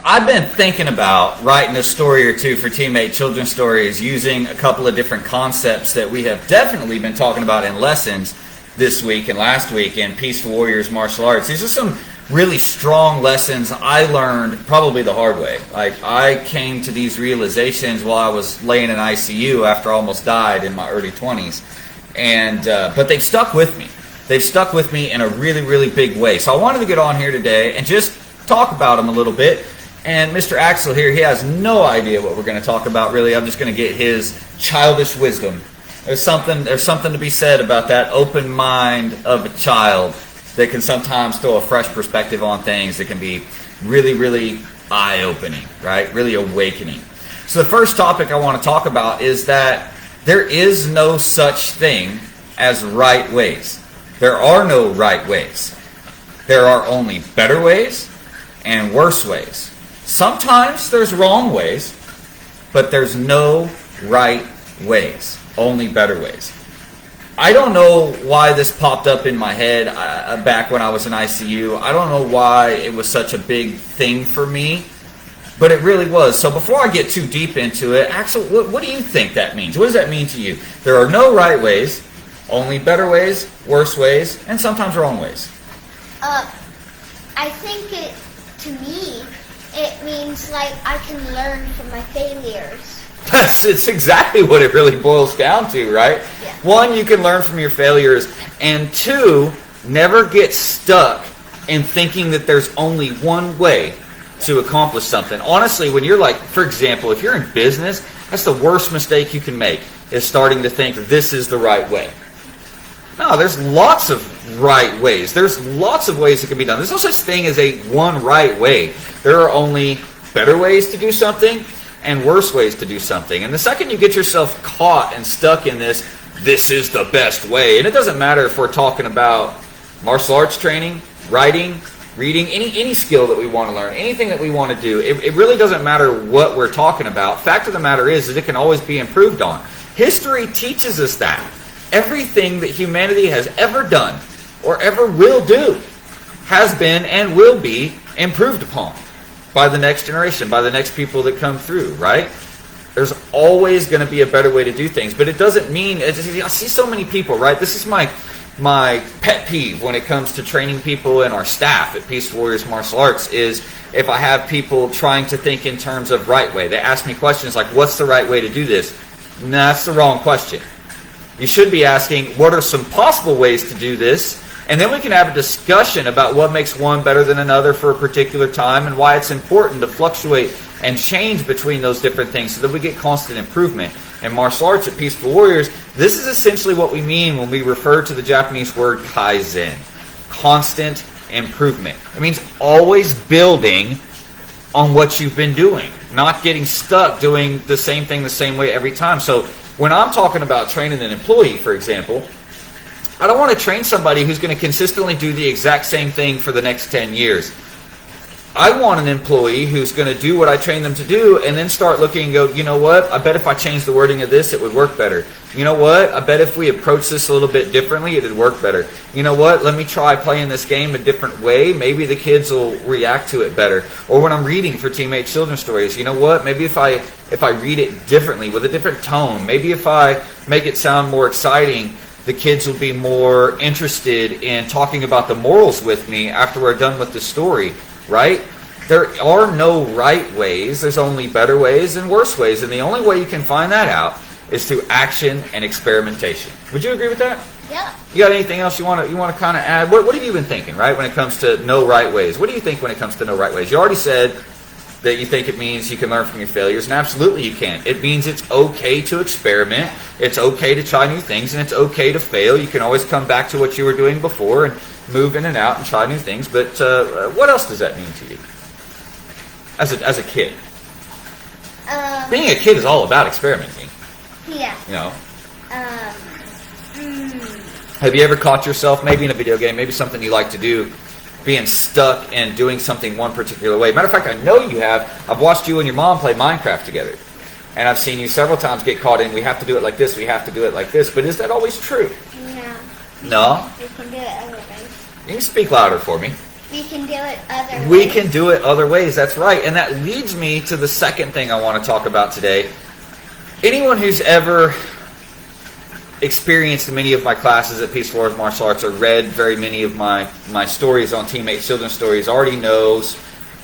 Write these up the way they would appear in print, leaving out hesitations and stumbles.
I've been thinking about writing a story or two for Teammate Children's Stories using a couple of different concepts that we have definitely been talking about in lessons this week and last week in Peaceful Warriors Martial Arts. These are some really strong lessons I learned probably the hard way. Like, I came to these realizations while I was laying in ICU after I almost died in my early 20s. And but they've stuck with me. They've stuck with me in a really, really big way. So I wanted to get on here today and just talk about them a little bit. And Mr. Axel here, he has no idea what we're going to talk about, really. I'm just going to get his childish wisdom. There's something to be said about that open mind of a child that can sometimes throw a fresh perspective on things that can be really, really eye-opening, right? Really awakening. So the first topic I want to talk about is that there is no such thing as right ways. There are no right ways. There are only better ways and worse ways. Sometimes there's wrong ways, but there's no right ways, only better ways. I don't know why this popped up in my head back when I was in ICU. I don't know why it was such a big thing for me, but it really was. So before I get too deep into it, Axel, what do you think that means? What does that mean to you? There are no right ways, only better ways, worse ways, and sometimes wrong ways. I think to me, it means like I can learn from my failures. It's exactly what it really boils down to, right? Yeah. One, you can learn from your failures, and two, never get stuck in thinking that there's only one way to accomplish something. Honestly, when you're like, for example, if you're in business, that's the worst mistake you can make, is starting to think this is the right way. No, there's lots of right ways. There's lots of ways it can be done. There's no such thing as a one right way. There are only better ways to do something and worse ways to do something. And the second you get yourself caught and stuck in this is the best way, and it doesn't matter if we're talking about martial arts training, writing, reading, any skill that we want to learn, anything that we want to do, it really doesn't matter what we're talking about. Fact of the matter is that it can always be improved on. History teaches us that. Everything that humanity has ever done or ever will do has been and will be improved upon by the next generation, by the next people that come through, right? There's always going to be a better way to do things, but it doesn't mean, I see so many people, right? This is my pet peeve when it comes to training people and our staff at Peaceful Warriors Martial Arts is if I have people trying to think in terms of right way. They ask me questions like, what's the right way to do this? No, that's the wrong question. You should be asking, what are some possible ways to do this? And then we can have a discussion about what makes one better than another for a particular time and why it's important to fluctuate and change between those different things so that we get constant improvement. In martial arts at Peaceful Warriors, this is essentially what we mean when we refer to the Japanese word kaizen, constant improvement. It means always building on what you've been doing, not getting stuck doing the same thing the same way every time. So when I'm talking about training an employee, for example, I don't want to train somebody who's going to consistently do the exact same thing for the next 10 years. I want an employee who's going to do what I train them to do and then start looking and go, you know what, I bet if I change the wording of this, it would work better. You know what, I bet if we approach this a little bit differently, it would work better. You know what, let me try playing this game a different way. Maybe the kids will react to it better. Or when I'm reading for Teammate Children's Stories, you know what, maybe if I read it differently with a different tone, maybe if I make it sound more exciting, the kids will be more interested in talking about the morals with me after we're done with the story, right? There are no right ways. There's only better ways and worse ways. And the only way you can find that out is through action and experimentation. Would you agree with that? Yeah. You got anything else you want to kind of add? What have you been thinking, right, when it comes to no right ways? What do you think when it comes to no right ways? You already said that you think it means you can learn from your failures, and absolutely you can. It means it's okay to experiment, it's okay to try new things, and it's okay to fail. You can always come back to what you were doing before and move in and out and try new things. But what else does that mean to you as a kid? Being a kid is all about experimenting. Yeah. You know. Have you ever caught yourself, maybe in a video game, maybe something you like to do, being stuck and doing something one particular way? Matter of fact, I know you have. I've watched you and your mom play Minecraft together. And I've seen you several times get caught in, we have to do it like this, we have to do it like this. But is that always true? No. No? You can do it other ways. You can speak louder for me. We can do it other ways. We can do it other ways. That's right. And that leads me to the second thing I want to talk about today. Anyone who's ever experienced many of my classes at Peaceful Earth Martial Arts or read very many of my stories on Teammate Children's Stories already knows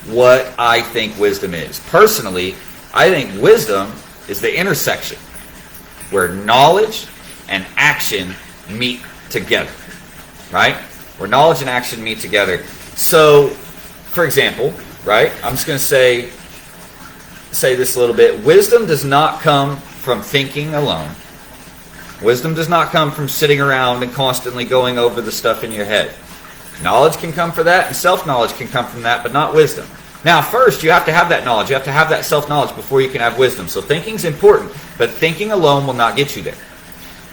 what I think wisdom is. Personally, I think wisdom is the intersection where knowledge and action meet together. Right? Where knowledge and action meet together. So, for example, right, I'm just going to say this a little bit. Wisdom does not come from thinking alone. Wisdom does not come from sitting around and constantly going over the stuff in your head. Knowledge can come from that, and self-knowledge can come from that, but not wisdom. Now, first, you have to have that knowledge. You have to have that self-knowledge before you can have wisdom. So thinking's important, but thinking alone will not get you there.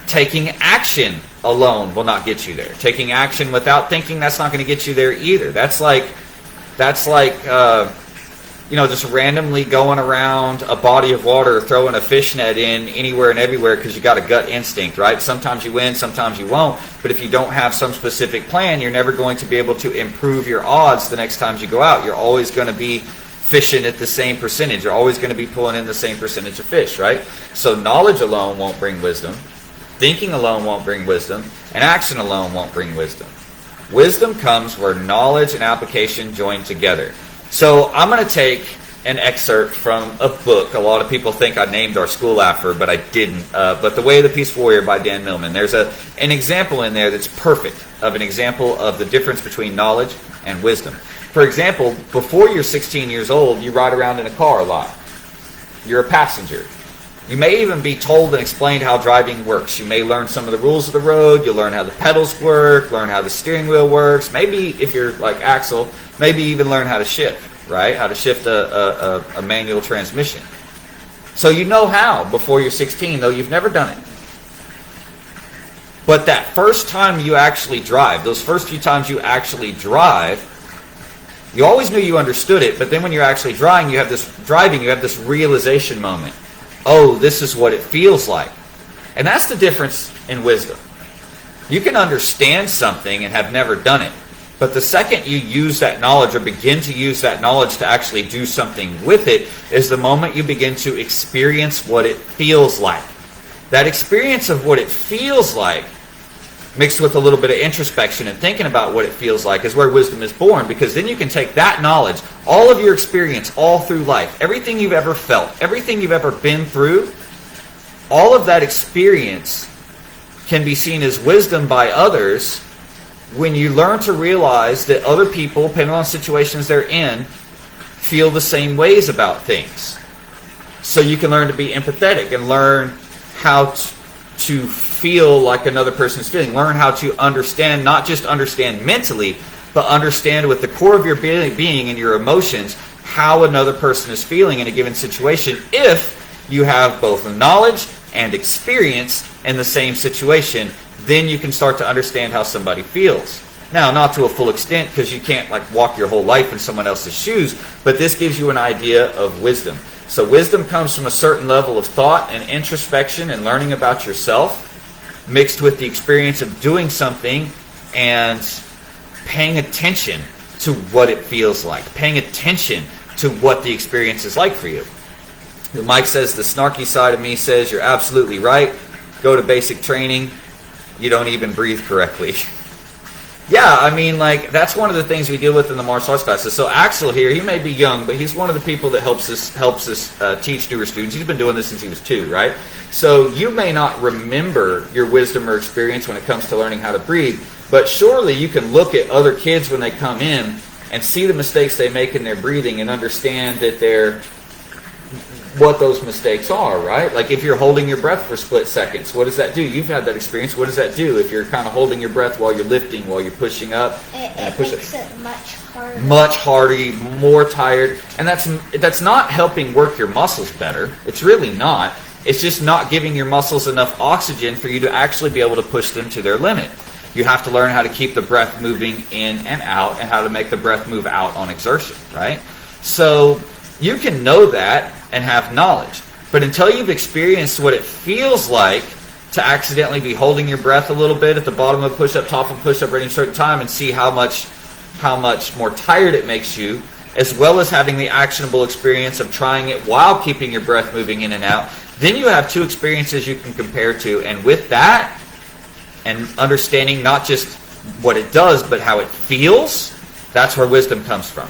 Taking action alone will not get you there. Taking action without thinking, that's not going to get you there either. That's like just randomly going around a body of water, throwing a fish net in anywhere and everywhere because you got a gut instinct, right? Sometimes you win, sometimes you won't. But if you don't have some specific plan, you're never going to be able to improve your odds the next time you go out. You're always going to be fishing at the same percentage. You're always going to be pulling in the same percentage of fish, right? So knowledge alone won't bring wisdom. Thinking alone won't bring wisdom, and action alone won't bring wisdom. Wisdom comes where knowledge and application join together. So I'm going to take an excerpt from a book. A lot of people think I named our school after, but I didn't. But The Way of the Peaceful Warrior by Dan Millman. There's an example in there that's perfect of an example of the difference between knowledge and wisdom. For example, before you're 16 years old, you ride around in a car a lot. You're a passenger. You may even be told and explained how driving works. You may learn some of the rules of the road. You'll learn how the pedals work, learn how the steering wheel works. Maybe, if you're like Axel, maybe even learn how to shift, right? How to shift a manual transmission. So you know how before you're 16, though you've never done it. But that first time you actually drive, those first few times you actually drive, you always knew you understood it, but then when you're actually driving, you have this realization moment. Oh, this is what it feels like. And that's the difference in wisdom. You can understand something and have never done it. But the second you use that knowledge or begin to use that knowledge to actually do something with it is the moment you begin to experience what it feels like. That experience of what it feels like mixed with a little bit of introspection and thinking about what it feels like is where wisdom is born, because then you can take that knowledge, all of your experience all through life, everything you've ever felt, everything you've ever been through, all of that experience can be seen as wisdom by others when you learn to realize that other people, depending on situations they're in, feel the same ways about things. So you can learn to be empathetic and learn how to feel like another person's feeling. Learn how to understand, not just understand mentally, but understand with the core of your being and your emotions how another person is feeling in a given situation if you have both knowledge and experience in the same situation. Then you can start to understand how somebody feels. Now, not to a full extent, because you can't walk your whole life in someone else's shoes, but this gives you an idea of wisdom. So wisdom comes from a certain level of thought and introspection and learning about yourself, mixed with the experience of doing something and paying attention to what it feels like, paying attention to what the experience is like for you. Mike says the snarky side of me says you're absolutely right. Go to basic training. You don't even breathe correctly. Yeah, I mean, that's one of the things we deal with in the martial arts classes. So Axel here, he may be young, but he's one of the people that helps us teach newer students. He's been doing this since he was 2, right? So you may not remember your wisdom or experience when it comes to learning how to breathe, but surely you can look at other kids when they come in and see the mistakes they make in their breathing and understand that what those mistakes are, right? Like if you're holding your breath for split seconds, what does that do? You've had that experience. What does that do if you're kind of holding your breath while you're lifting, while you're pushing up? It makes it much harder. Much harder, more tired. And that's not helping work your muscles better. It's really not. It's just not giving your muscles enough oxygen for you to actually be able to push them to their limit. You have to learn how to keep the breath moving in and out and how to make the breath move out on exertion, right? So you can know that and have knowledge. But until you've experienced what it feels like to accidentally be holding your breath a little bit at the bottom of a push-up, top of a push-up, at a certain time and see how much how much more tired it makes you, as well as having the actionable experience of trying it while keeping your breath moving in and out, then you have 2 experiences you can compare to. And with that, and understanding not just what it does, but how it feels, that's where wisdom comes from.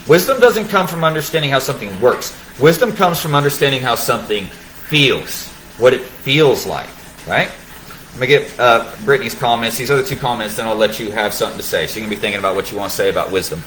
Wisdom doesn't come from understanding how something works. Wisdom comes from understanding how something feels, what it feels like, right? Let me get Brittany's comments. These other 2 comments, then I'll let you have something to say. So you can be thinking about what you want to say about wisdom.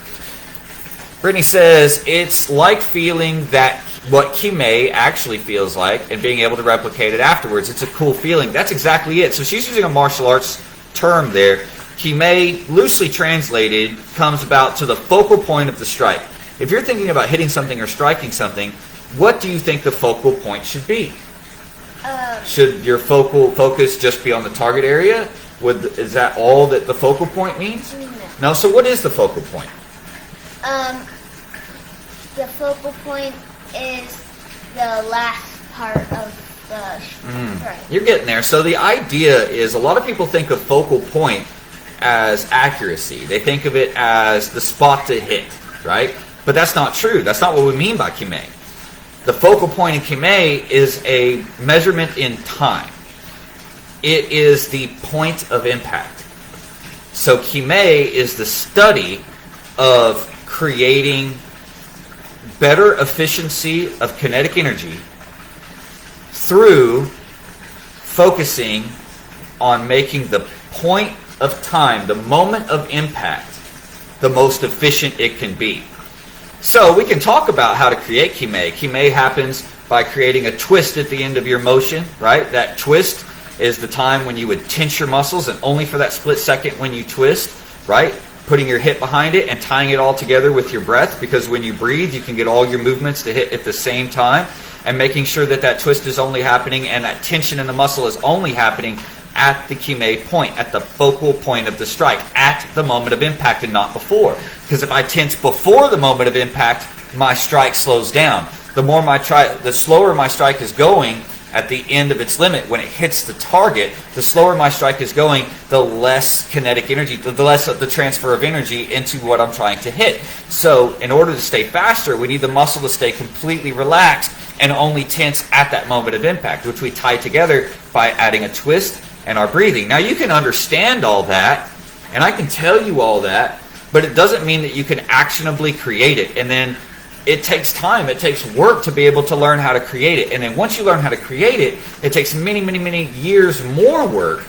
Brittany says, it's like feeling that what Kime actually feels like and being able to replicate it afterwards. It's a cool feeling. That's exactly it. So she's using a martial arts term there. Kime, loosely translated, comes about to the focal point of the strike. If you're thinking about hitting something or striking something, what do you think the focal point should be? Should your focal focus just be on the target area? Is that all that the focal point means? No. So what is the focal point? The focal point is the last part of the strike. You're getting there. So the idea is a lot of people think of focal point as accuracy. They think of it as the spot to hit, right? But that's not true. That's not what we mean by Kime. The focal point in Kime is a measurement in time. It is the point of impact. So Kime is the study of creating better efficiency of kinetic energy through focusing on making the point of time, the moment of impact, the most efficient it can be. So we can talk about how to create Kime. Kime happens by creating a twist at the end of your motion, right? That twist is the time when you would tense your muscles, and only for that split second when you twist, right? Putting your hip behind it and tying it all together with your breath, because when you breathe, you can get all your movements to hit at the same time, and making sure that that twist is only happening and that tension in the muscle is only happening at the Kime point, at the focal point of the strike, at the moment of impact and not before. Because if I tense before the moment of impact, my strike slows down. The slower my strike is going at the end of its limit, when it hits the target, the slower my strike is going, the less kinetic energy, the less of the transfer of energy into what I'm trying to hit. So in order to stay faster, we need the muscle to stay completely relaxed and only tense at that moment of impact, which we tie together by adding a twist and our breathing. Now you can understand all that, and I can tell you all that, but it doesn't mean that you can actionably create it. And then it takes time, it takes work to be able to learn how to create it. And then once you learn how to create it, it takes many, many, many years more work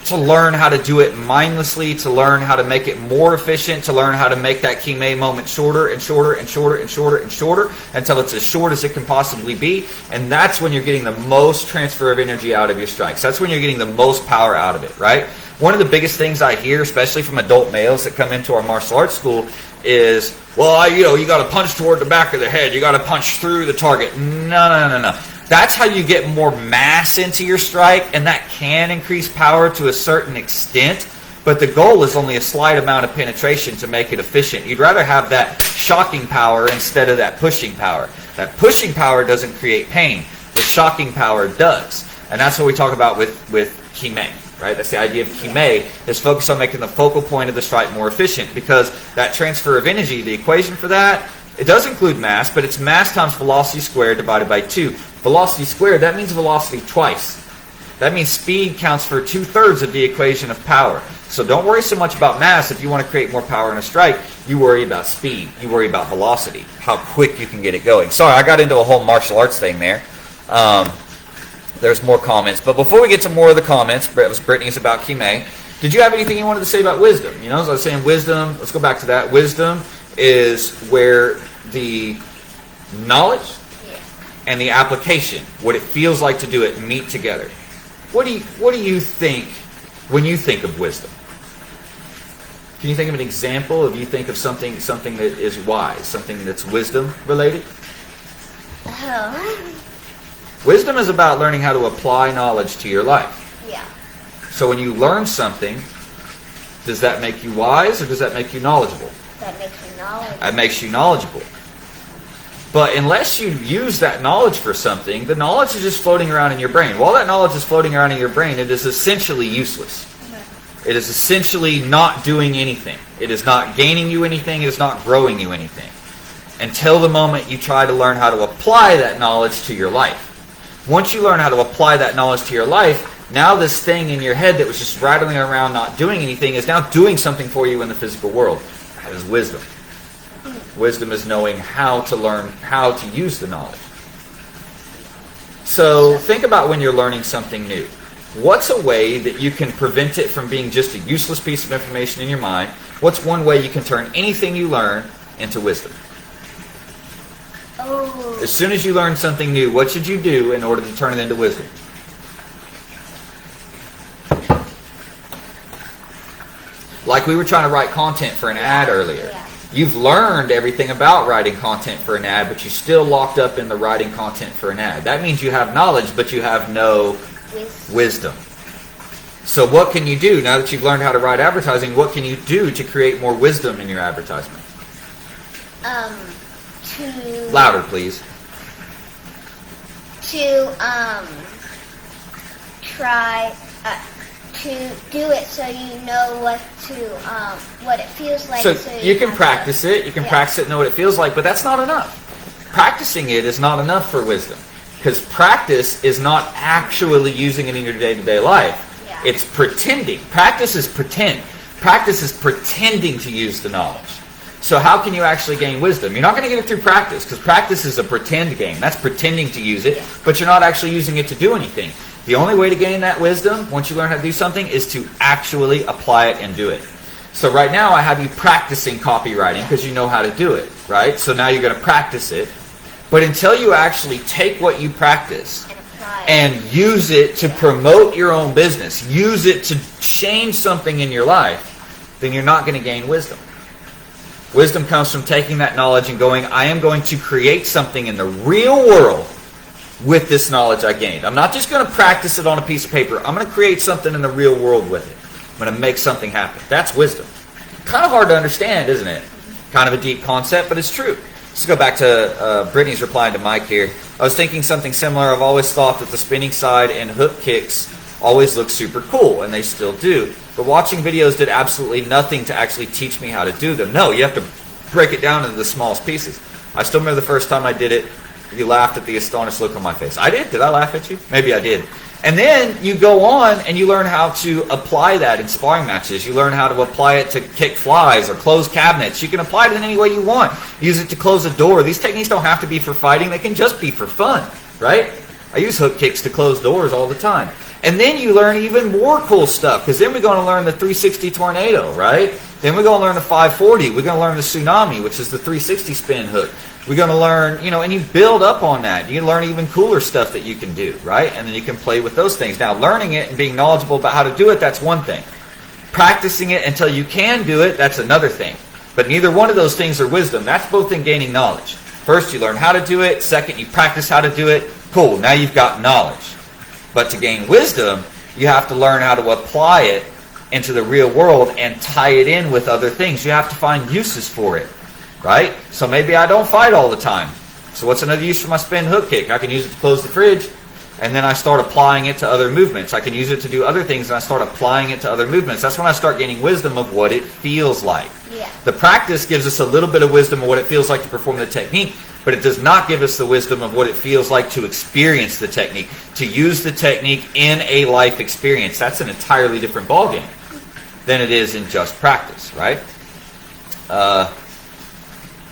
to learn how to do it mindlessly, to learn how to make it more efficient, to learn how to make that Kime moment shorter and shorter and shorter and shorter and shorter until it's as short as it can possibly be. And that's when you're getting the most transfer of energy out of your strikes. That's when you're getting the most power out of it, right? One of the biggest things I hear, especially from adult males that come into our martial arts school, is, well, you got to punch toward the back of the head. You got to punch through the target. No. That's how you get more mass into your strike, and that can increase power to a certain extent, but the goal is only a slight amount of penetration to make it efficient. You'd rather have that shocking power instead of that pushing power. That pushing power doesn't create pain. The shocking power does. And that's what we talk about with Kime, right? That's the idea of Kime, is focus on making the focal point of the strike more efficient, because that transfer of energy, the equation for that, it does include mass, but it's mass times velocity squared divided by 2. Velocity squared, that means velocity twice. That means speed counts for 2/3 of the equation of power. So don't worry so much about mass. If you want to create more power in a strike, you worry about speed. You worry about velocity, how quick you can get it going. Sorry, I got into a whole martial arts thing there. There's more comments. But before we get to more of the comments, it was Brittany's about Kime. Did you have anything you wanted to say about wisdom? As I was saying, wisdom, let's go back to that. Wisdom is where the knowledge and the application, what it feels like to do it, meet together. What do you think when you think of wisdom? Can you think of an example? If you think of something that is wise, something that's wisdom related? Wisdom is about learning how to apply knowledge to your life. Yeah. So when you learn something, does that make you wise or does that make you knowledgeable? That makes me knowledgeable. That makes you knowledgeable. But unless you use that knowledge for something, the knowledge is just floating around in your brain. While that knowledge is floating around in your brain, it is essentially useless. It is essentially not doing anything. It is not gaining you anything. It is not growing you anything. Until the moment you try to learn how to apply that knowledge to your life. Once you learn how to apply that knowledge to your life, now this thing in your head that was just rattling around not doing anything is now doing something for you in the physical world. That is wisdom. Wisdom is knowing how to learn how to use the knowledge. So think about when you're learning something new. What's a way that you can prevent it from being just a useless piece of information in your mind? What's one way you can turn anything you learn into wisdom? Oh. As soon as you learn something new, what should you do in order to turn it into wisdom? Like we were trying to write content for an ad earlier. Yeah. You've learned everything about writing content for an ad, but you're still locked up in the writing content for an ad. That means you have knowledge, but you have no wisdom. So what can you do now that you've learned how to write advertising? What can you do to create more wisdom in your advertisement? Louder, please. To try to do it so you know what it feels like. So you can have practice it. You can practice it and know what it feels like, but that's not enough. Practicing it is not enough for wisdom. Because practice is not actually using it in your day-to-day life. Yeah. It's pretending. Practice is pretend. Practice is pretending to use the knowledge. So how can you actually gain wisdom? You're not going to get it through practice, because practice is a pretend game. That's pretending to use it, but you're not actually using it to do anything. The only way to gain that wisdom, once you learn how to do something, is to actually apply it and do it. So right now I have you practicing copywriting because you know how to do it, right? So now you're going to practice it. But until you actually take what you practice and use it to promote your own business, use it to change something in your life, then you're not going to gain wisdom. Wisdom comes from taking that knowledge and going, I am going to create something in the real world with this knowledge I gained. I'm not just going to practice it on a piece of paper. I'm going to create something in the real world with it. I'm going to make something happen. That's wisdom. Kind of hard to understand, isn't it? Kind of a deep concept, but it's true. Let's go back to Brittany's replying to Mike here. I was thinking something similar. I've always thought that the spinning side and hook kicks always look super cool, and they still do. But watching videos did absolutely nothing to actually teach me how to do them. No, you have to break it down into the smallest pieces. I still remember the first time I did it. You laughed at the astonished look on my face. I did. Did I laugh at you? Maybe I did. And then you go on and you learn how to apply that in sparring matches. You learn how to apply it to kick flies or close cabinets. You can apply it in any way you want. Use it to close a door. These techniques don't have to be for fighting. They can just be for fun, right? I use hook kicks to close doors all the time. And then you learn even more cool stuff, because then we're going to learn the 360 tornado, right? Then we're going to learn the 540. We're going to learn the tsunami, which is the 360 spin hook. We're going to learn, and you build up on that. You learn even cooler stuff that you can do, right? And then you can play with those things. Now, learning it and being knowledgeable about how to do it, that's one thing. Practicing it until you can do it, that's another thing. But neither one of those things are wisdom. That's both in gaining knowledge. First, you learn how to do it. Second, you practice how to do it. Cool, now you've got knowledge. But to gain wisdom, you have to learn how to apply it into the real world and tie it in with other things. You have to find uses for it, right? So maybe I don't fight all the time. So what's another use for my spin hook kick? I can use it to close the fridge, and then I start applying it to other movements. I can use it to do other things, and I start applying it to other movements. That's when I start gaining wisdom of what it feels like. Yeah. The practice gives us a little bit of wisdom of what it feels like to perform the technique, but it does not give us the wisdom of what it feels like to experience the technique, to use the technique in a life experience. That's an entirely different ballgame than it is in just practice, right?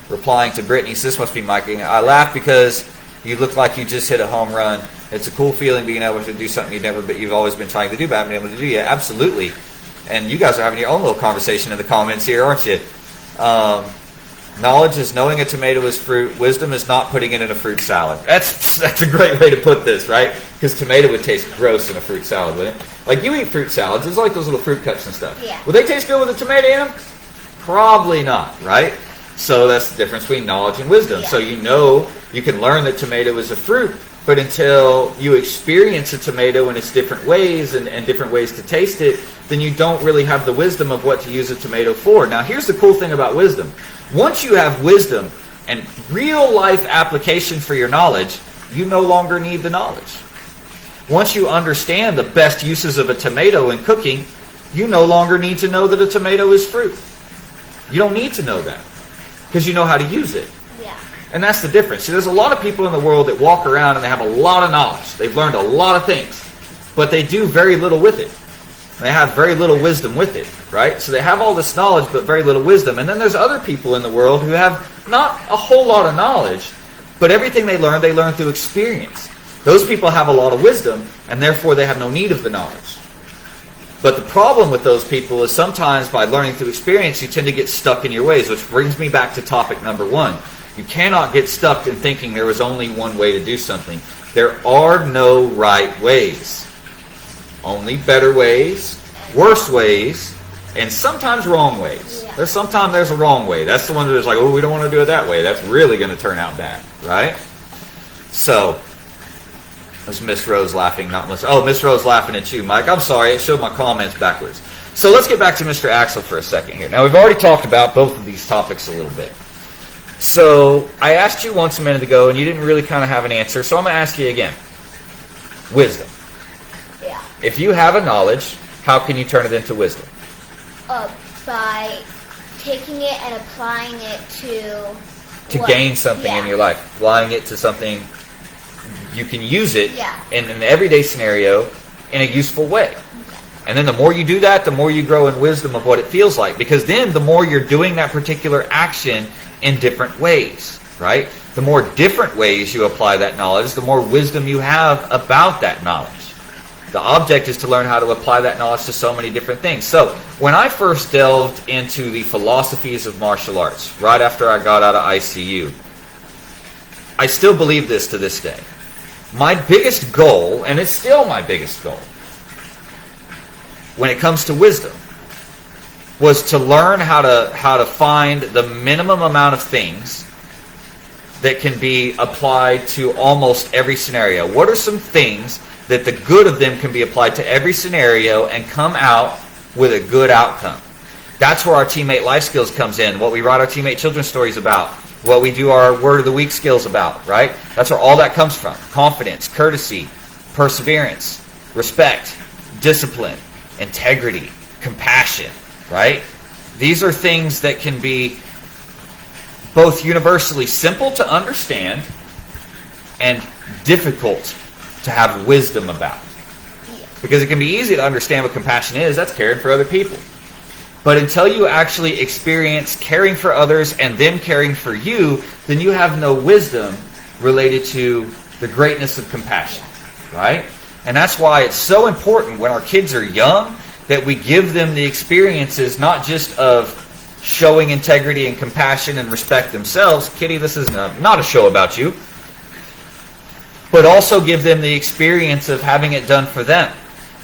Replying to Brittany, this must be Mike. I laugh because you look like you just hit a home run. It's a cool feeling being able to do something you've always been trying to do, but haven't been able to do yet. Absolutely. And you guys are having your own little conversation in the comments here, aren't you? Knowledge is knowing a tomato is fruit. Wisdom is not putting it in a fruit salad. That's a great way to put this, right? Because tomato would taste gross in a fruit salad, wouldn't it? Like you eat fruit salads. It's like those little fruit cups and stuff. Yeah. Will they taste good with a tomato in them? Probably not, right? So that's the difference between knowledge and wisdom. Yeah. So you can learn that tomato is a fruit, but until you experience a tomato in its different ways and different ways to taste it, then you don't really have the wisdom of what to use a tomato for. Now, here's the cool thing about wisdom. Once you have wisdom and real life application for your knowledge, you no longer need the knowledge. Once you understand the best uses of a tomato in cooking, You no longer need to know that a tomato is fruit. You don't need to know that because you know how to use it. Yeah. And that's the difference. See, there's a lot of people in the world that walk around and they have a lot of knowledge. They've learned a lot of things, but they do very little with it. They have very little wisdom with it, right? So they have all this knowledge, but very little wisdom. And then there's other people in the world who have not a whole lot of knowledge, but everything they learn through experience. Those people have a lot of wisdom, and therefore they have no need of the knowledge. But the problem with those people is sometimes by learning through experience, you tend to get stuck in your ways, which brings me back to topic number 1. You cannot get stuck in thinking there is only one way to do something. There are no right ways. Only better ways, worse ways, and sometimes wrong ways. Yeah. There's a wrong way. That's the one that's like, oh, we don't want to do it that way. That's really going to turn out bad, right? So, that's Miss Rose laughing, not Miss... Oh, Miss Rose laughing at you, Mike. I'm sorry, it showed my comments backwards. So let's get back to Mr. Axel for a second here. Now, we've already talked about both of these topics a little bit. So, I asked you once a minute ago, and you didn't really kind of have an answer, so I'm going to ask you again. Wisdom. Yeah. If you have a knowledge, how can you turn it into wisdom? By taking it and applying it to gain something in your life. Applying it to something, you can use it in an everyday scenario in a useful way. Okay. And then the more you do that, the more you grow in wisdom of what it feels like. Because then the more you're doing that particular action in different ways, right? The more different ways you apply that knowledge, the more wisdom you have about that knowledge. The object is to learn how to apply that knowledge to so many different things. So, when I first delved into the philosophies of martial arts, right after I got out of ICU, I still believe this to this day. My biggest goal, and it's still my biggest goal, when it comes to wisdom, was to learn how to find the minimum amount of things that can be applied to almost every scenario. What are some things that the good of them can be applied to every scenario and come out with a good outcome? That's where our Teammate Life Skills comes in, what we write our Teammate Children's Stories about, what we do our Word of the Week skills about, right? That's where all that comes from. Confidence, courtesy, perseverance, respect, discipline, integrity, compassion, right? These are things that can be both universally simple to understand and difficult to have wisdom about. Because it can be easy to understand what compassion is. That's caring for other people. But until you actually experience caring for others and them caring for you, then you have no wisdom related to the greatness of compassion. Right? And that's why it's so important when our kids are young that we give them the experiences not just of showing integrity and compassion and respect themselves. Kitty, this is not a show about you. But also give them the experience of having it done for them.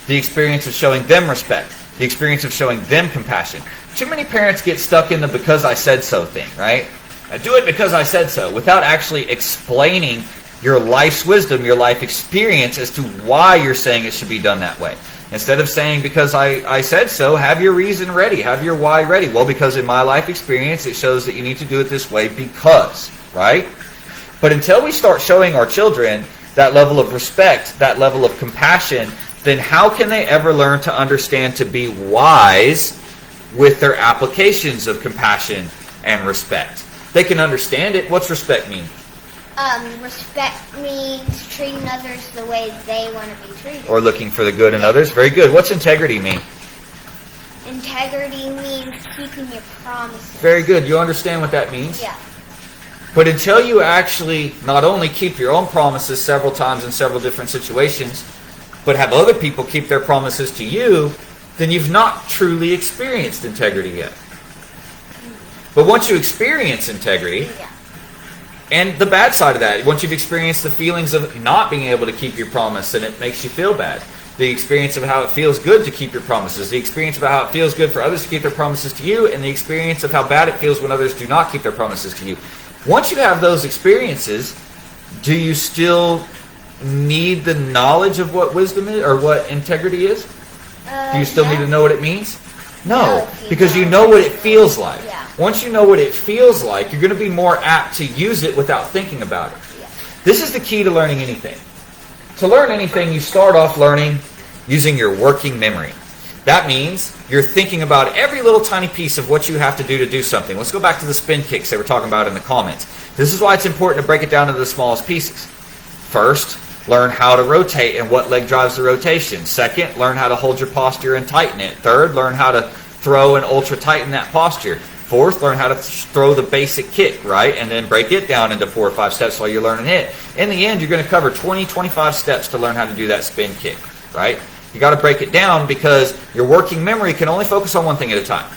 The experience of showing them respect. The experience of showing them compassion. Too many parents get stuck in the because I said so thing, right? I do it because I said so, without actually explaining your life's wisdom, your life experience as to why you're saying it should be done that way. Instead of saying because I said so, have your reason ready, have your why ready. Well, because in my life experience, it shows that you need to do it this way because, right? But until we start showing our children that level of respect, that level of compassion, then how can they ever learn to understand to be wise with their applications of compassion and respect? They can understand it. What's respect mean? Respect means treating others the way they want to be treated. Or looking for the good in others. Very good. What's integrity mean? Integrity means keeping your promises. Very good. You understand what that means? Yeah. But until you actually not only keep your own promises several times in several different situations, but have other people keep their promises to you, then you've not truly experienced integrity yet. But once you experience integrity, and the bad side of that, once you've experienced the feelings of not being able to keep your promise and it makes you feel bad, the experience of how it feels good to keep your promises, the experience about how it feels good for others to keep their promises to you, and the experience of how bad it feels when others do not keep their promises to you. Once you have those experiences, do you still need the knowledge of what wisdom is or what integrity is? Do you still need to know what it means? No, because you know what it feels like. Yeah. Once you know what it feels like, you're going to be more apt to use it without thinking about it. Yeah. This is the key to learning anything. To learn anything, you start off learning using your working memory. That means you're thinking about every little tiny piece of what you have to do something. Let's go back to the spin kicks they were talking about in the comments. This is why it's important to break it down into the smallest pieces. First, learn how to rotate and what leg drives the rotation. Second, learn how to hold your posture and tighten it. Third, learn how to throw and ultra tighten that posture. Fourth, learn how to throw the basic kick, right? And then break it down into 4 or 5 steps while you're learning it. In the end, you're going to cover 20, 25 steps to learn how to do that spin kick, right? You got to break it down because your working memory can only focus on one thing at a time.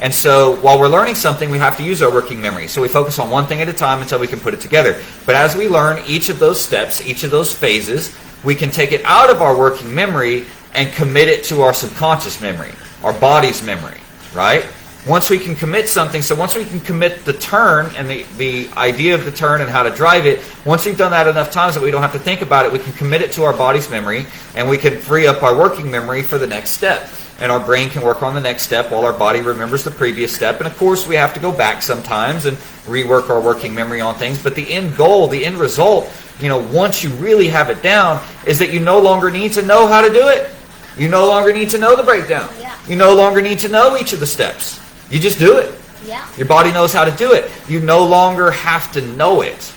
And so while we're learning something, we have to use our working memory. So we focus on one thing at a time until we can put it together. But as we learn each of those steps, each of those phases, we can take it out of our working memory and commit it to our subconscious memory, our body's memory, right? Once we can commit something, so once we can commit the turn and the idea of the turn and how to drive it, once we've done that enough times that we don't have to think about it, we can commit it to our body's memory and we can free up our working memory for the next step. And our brain can work on the next step while our body remembers the previous step. And of course, we have to go back sometimes and rework our working memory on things. But the end goal, the end result, once you really have it down, is that you no longer need to know how to do it. You no longer need to know the breakdown. Yeah. You no longer need to know each of the steps. You just do it. Yeah. Your body knows how to do it. You no longer have to know it.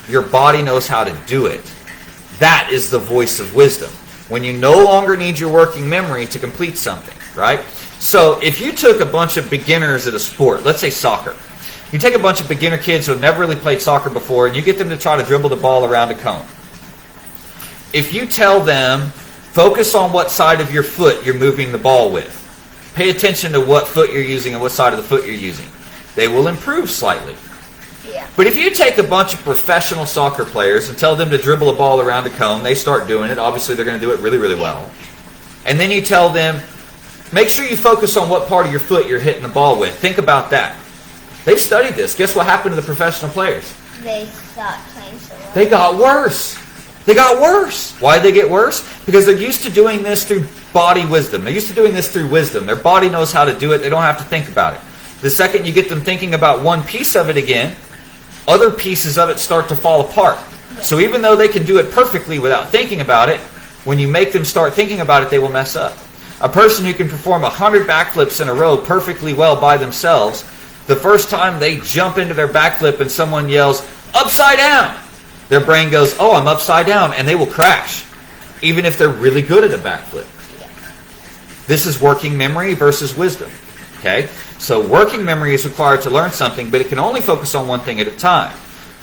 Your body knows how to do it. That is the voice of wisdom. When you no longer need your working memory to complete something, right? So if you took a bunch of beginners at a sport, let's say soccer. You take a bunch of beginner kids who have never really played soccer before and you get them to try to dribble the ball around a cone. If you tell them, focus on what side of your foot you're moving the ball with. Pay attention to what foot you're using and what side of the foot you're using. They will improve slightly. Yeah. But if you take a bunch of professional soccer players and tell them to dribble a ball around a cone, they start doing it. Obviously, they're going to do it really, really well. And then you tell them, make sure you focus on what part of your foot you're hitting the ball with. Think about that. They've studied this. Guess what happened to the professional players? They stopped playing so well. They got worse. They got worse. Why did they get worse? Because they're used to doing this through body wisdom. They're used to doing this through wisdom. Their body knows how to do it. They don't have to think about it. The second you get them thinking about one piece of it again, other pieces of it start to fall apart. So even though they can do it perfectly without thinking about it, when you make them start thinking about it, they will mess up. A person who can perform 100 backflips in a row perfectly well by themselves, the first time they jump into their backflip and someone yells, upside down, their brain goes, oh, I'm upside down, and they will crash, even if they're really good at a backflip. This is working memory versus wisdom. Okay? So working memory is required to learn something, but it can only focus on one thing at a time.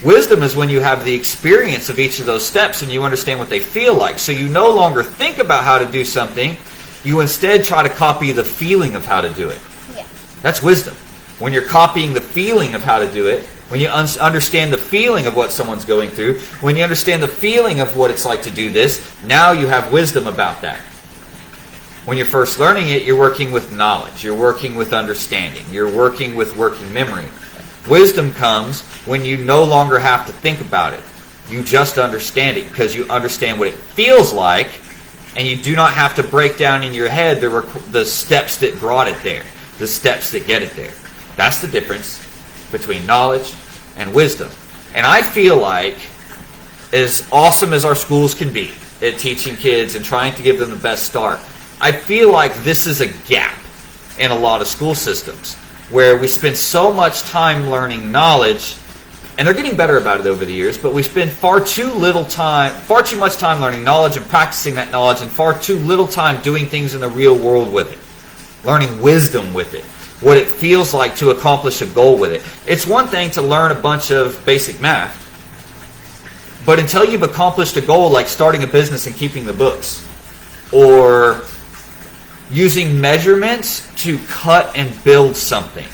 Wisdom is when you have the experience of each of those steps and you understand what they feel like. So you no longer think about how to do something. You instead try to copy the feeling of how to do it. Yeah. That's wisdom. When you're copying the feeling of how to do it, when you understand the feeling of what someone's going through, when you understand the feeling of what it's like to do this, now you have wisdom about that. When you're first learning it, you're working with knowledge. You're working with understanding. You're working with working memory. Wisdom comes when you no longer have to think about it. You just understand it because you understand what it feels like, and you do not have to break down in your head the steps that brought it there, the steps that get it there. That's the difference between knowledge and wisdom. And I feel like, as awesome as our schools can be at teaching kids and trying to give them the best start, I feel like this is a gap in a lot of school systems where we spend so much time learning knowledge, and they're getting better about it over the years, but we spend far too much time learning knowledge and practicing that knowledge, and far too little time doing things in the real world with it, learning wisdom with it, what it feels like to accomplish a goal with it. It's one thing to learn a bunch of basic math, but until you've accomplished a goal like starting a business and keeping the books, or using measurements to cut and build something,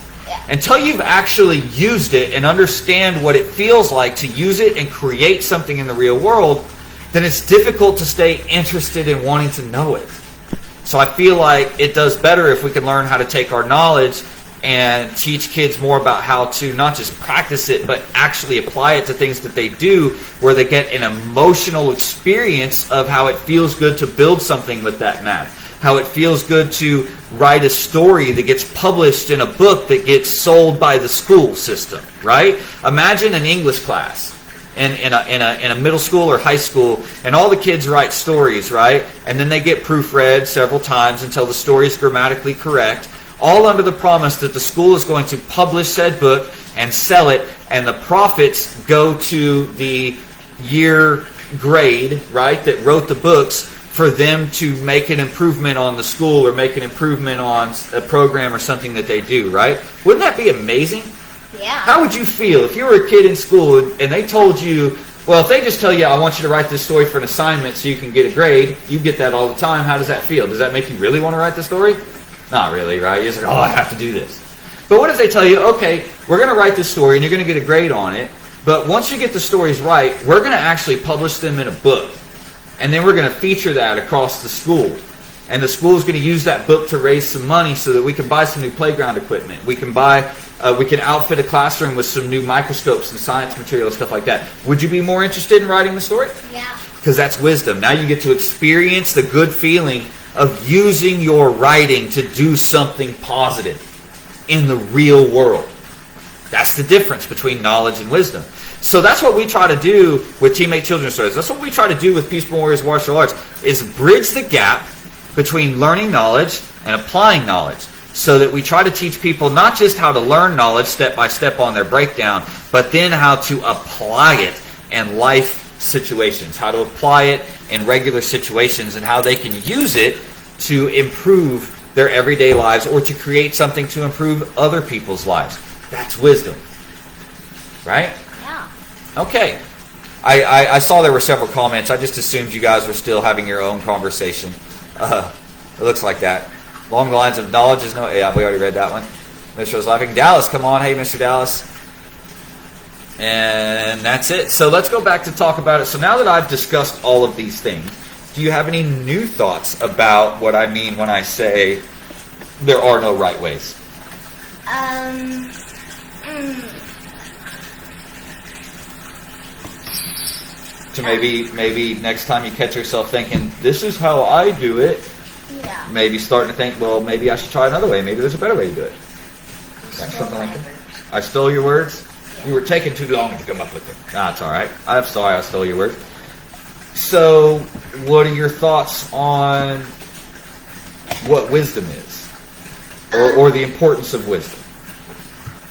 until you've actually used it and understand what it feels like to use it and create something in the real world, then it's difficult to stay interested in wanting to know it. So I feel like it does better if we can learn how to take our knowledge and teach kids more about how to not just practice it, but actually apply it to things that they do, where they get an emotional experience of how it feels good to build something with that math, how it feels good to write a story that gets published in a book that gets sold by the school system, right? Imagine an English class in a middle school or high school, and all the kids write stories, right? And then they get proofread several times until the story is grammatically correct, all under the promise that the school is going to publish said book and sell it, and the profits go to the year grade, right, that wrote the books, for them to make an improvement on the school or make an improvement on a program or something that they do, right? Wouldn't that be amazing? Yeah. How would you feel if you were a kid in school and they told you, well, if they just tell you, I want you to write this story for an assignment so you can get a grade, you get that all the time. How does that feel? Does that make you really want to write the story? Not really, right? You're just like, oh, I have to do this. But what if they tell you, okay, we're going to write this story and you're going to get a grade on it, but once you get the stories right, we're going to actually publish them in a book. And then we're going to feature that across the school. And the school is going to use that book to raise some money so that we can buy some new playground equipment. We can outfit a classroom with some new microscopes and science material and stuff like that. Would you be more interested in writing the story? Yeah. Because that's wisdom. Now you get to experience the good feeling of using your writing to do something positive in the real world. That's the difference between knowledge and wisdom. So that's what we try to do with Teammate Children's Stories. That's what we try to do with Peaceable Warriors Martial Arts, is bridge the gap between learning knowledge and applying knowledge, so that we try to teach people not just how to learn knowledge step by step on their breakdown, but then how to apply it in life situations, how to apply it in regular situations, and how they can use it to improve their everyday lives or to create something to improve other people's lives. That's wisdom. Right? Yeah. Okay. I saw there were several comments. I just assumed you guys were still having your own conversation. It looks like that. Along the lines of knowledge is no... Yeah, we already read that one. Mr. was laughing. Dallas, come on. Hey, Mr. Dallas. And that's it. So let's go back to talk about it. So now that I've discussed all of these things, do you have any new thoughts about what I mean when I say there are no right ways? So maybe next time you catch yourself thinking, this is how I do it, Yeah. maybe starting to think, well, maybe I should try another way. Maybe there's a better way to do it. Something like that. I stole your words? You were taking too long to come up with them. Nah, it's all right. I'm sorry I stole your words. So, what are your thoughts on what wisdom is? Or the importance of wisdom?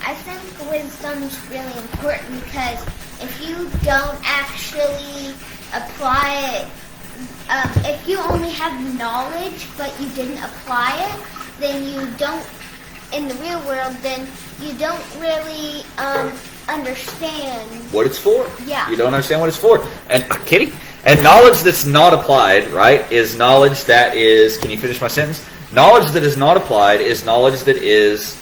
I think wisdom is really important because if you don't actually apply it, if you only have knowledge but you didn't apply it, then you don't, in the real world, then you don't really understand What it's for. Yeah. You don't understand what it's for. And, Kitty? And knowledge that's not applied, right, is knowledge that is, can you finish my sentence? Knowledge that is not applied is knowledge that is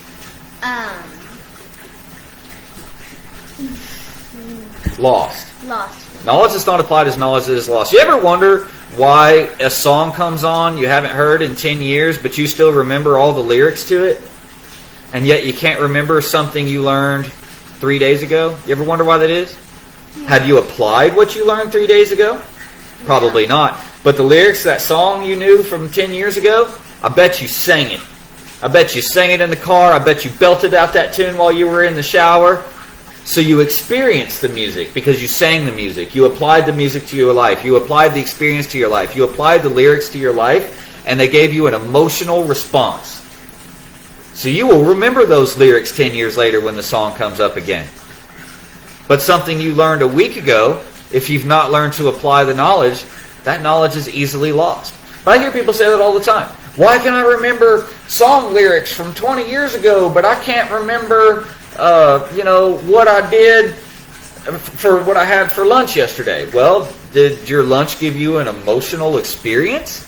lost. lost. Knowledge that's not applied is knowledge that is lost. You ever wonder why a song comes on you haven't heard in 10 years, but you still remember all the lyrics to it? And yet you can't remember something you learned 3 days ago? You ever wonder why that is? Have you applied what you learned 3 days ago? Probably not. But the lyrics to that song you knew from 10 years ago, I bet you sang it. I bet you sang it in the car. I bet you belted out that tune while you were in the shower. So you experienced the music because you sang the music. You applied the music to your life. You applied the experience to your life. You applied the lyrics to your life, and they gave you an emotional response. So you will remember those lyrics 10 years later when the song comes up again. But something you learned a week ago, if you've not learned to apply the knowledge, that knowledge is easily lost. But I hear people say that all the time. Why can I remember song lyrics from 20 years ago, but I can't remember, what I did for what I had for lunch yesterday? Well, did your lunch give you an emotional experience?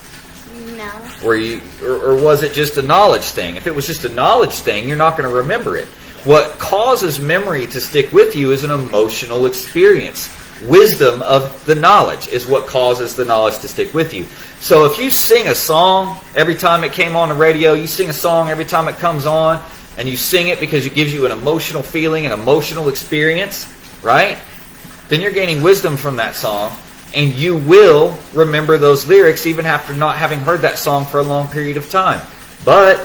No. Or was it just a knowledge thing? If it was just a knowledge thing, you're not going to remember it. What causes memory to stick with you is an emotional experience. Wisdom of the knowledge is what causes the knowledge to stick with you. So if you sing a song every time it came on the radio, you sing a song every time it comes on, and you sing it because it gives you an emotional feeling, an emotional experience, right? Then you're gaining wisdom from that song, and you will remember those lyrics even after not having heard that song for a long period of time. But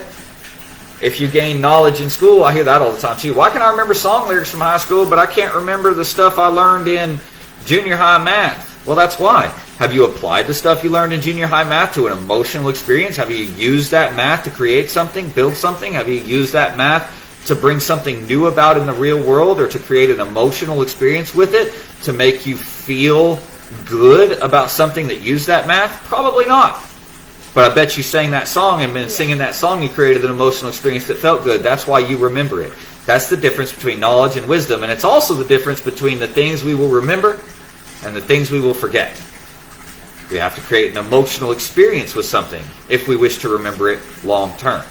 if you gain knowledge in school, I hear that all the time too. Why can I remember song lyrics from high school, but I can't remember the stuff I learned in Junior high math. Well, that's why. Have you applied the stuff you learned in junior high math to an emotional experience? Have you used that math to create something, build something? Have you used that math to bring something new about in the real world, or to create an emotional experience with it to make you feel good about something that used that math? Probably not. But I bet you sang that song, and in singing that song you created an emotional experience that felt good. That's why you remember it. That's the difference between knowledge and wisdom. And it's also the difference between the things we will remember and the things we will forget. We have to create an emotional experience with something if we wish to remember it long term,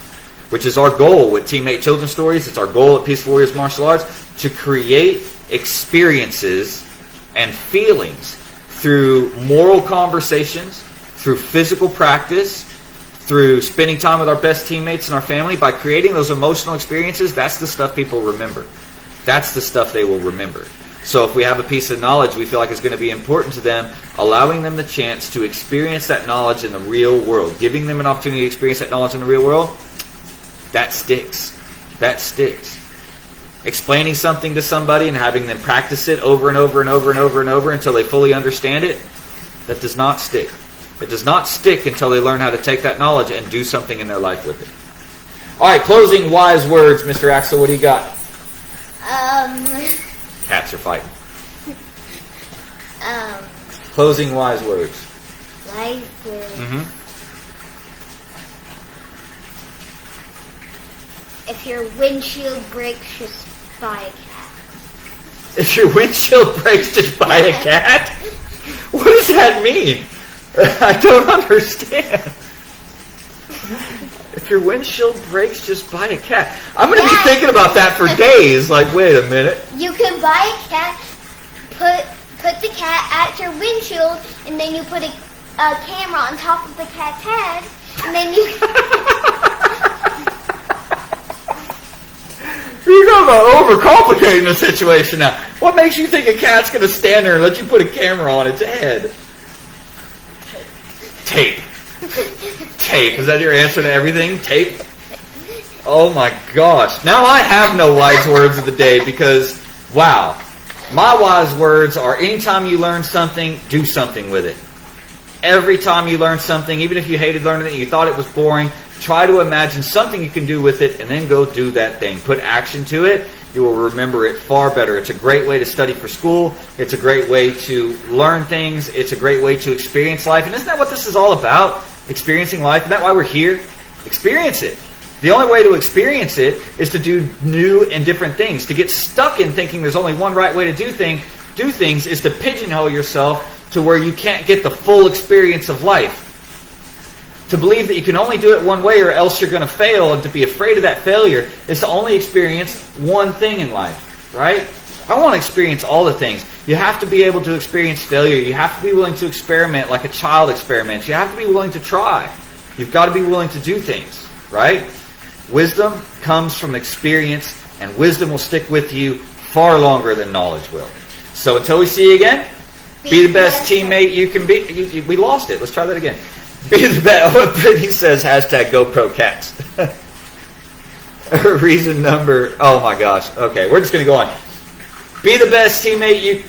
which is our goal with Teammate Children's Stories. It's our goal at Peaceful Warriors Martial Arts to create experiences and feelings through moral conversations, through physical practice, through spending time with our best teammates and our family. By creating those emotional experiences, that's the stuff people remember. That's the stuff they will remember. So if we have a piece of knowledge we feel like is going to be important to them, allowing them the chance to experience that knowledge in the real world, giving them an opportunity to experience that knowledge in the real world, that sticks. That sticks. Explaining something to somebody and having them practice it over and over and over and over and over until they fully understand it, that does not stick. It does not stick until they learn how to take that knowledge and do something in their life with it. All right, closing wise words, Mr. Axel, what do you got? Cats are fighting. Closing wise words. Wise words. If your windshield breaks, just buy a cat. If your windshield breaks, just buy a cat? What does that mean? I don't understand. If your windshield breaks, just buy a cat. I'm going to be thinking about that for days. Like, wait a minute. You can buy a cat, put the cat at your windshield, and then you put a camera on top of the cat's head, and then you... You're talking about overcomplicating the situation now. What makes you think a cat's going to stand there and let you put a camera on its head? Tape. Tape. Is that your answer to everything? Tape? Oh my gosh. Now I have no wise words of the day because, wow. My wise words are anytime you learn something, do something with it. Every time you learn something, even if you hated learning it, you thought it was boring, try to imagine something you can do with it and then go do that thing. Put action to it. You will remember it far better. It's a great way to study for school. It's a great way to learn things. It's a great way to experience life. And isn't that what this is all about? Experiencing life. Isn't that why we're here? Experience it. The only way to experience it is to do new and different things. To get stuck in thinking there's only one right way to do things is to pigeonhole yourself to where you can't get the full experience of life. To believe that you can only do it one way or else you're going to fail, and to be afraid of that failure is to only experience one thing in life, right? I want to experience all the things. You have to be able to experience failure. You have to be willing to experiment like a child experiments. You have to be willing to try. You've got to be willing to do things, right? Wisdom comes from experience, and wisdom will stick with you far longer than knowledge will. So until we see you again, be the best teammate you can be. We lost it. Let's try that again. Be the best. What Brittany says, hashtag GoPro Cats. Reason number, oh my gosh. Okay, we're just going to go on. Be the best teammate you...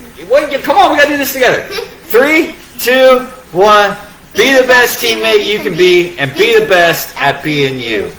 Come on, we got to do this together. 3, 2, 1. Be the best teammate you can be, and be the best at being you.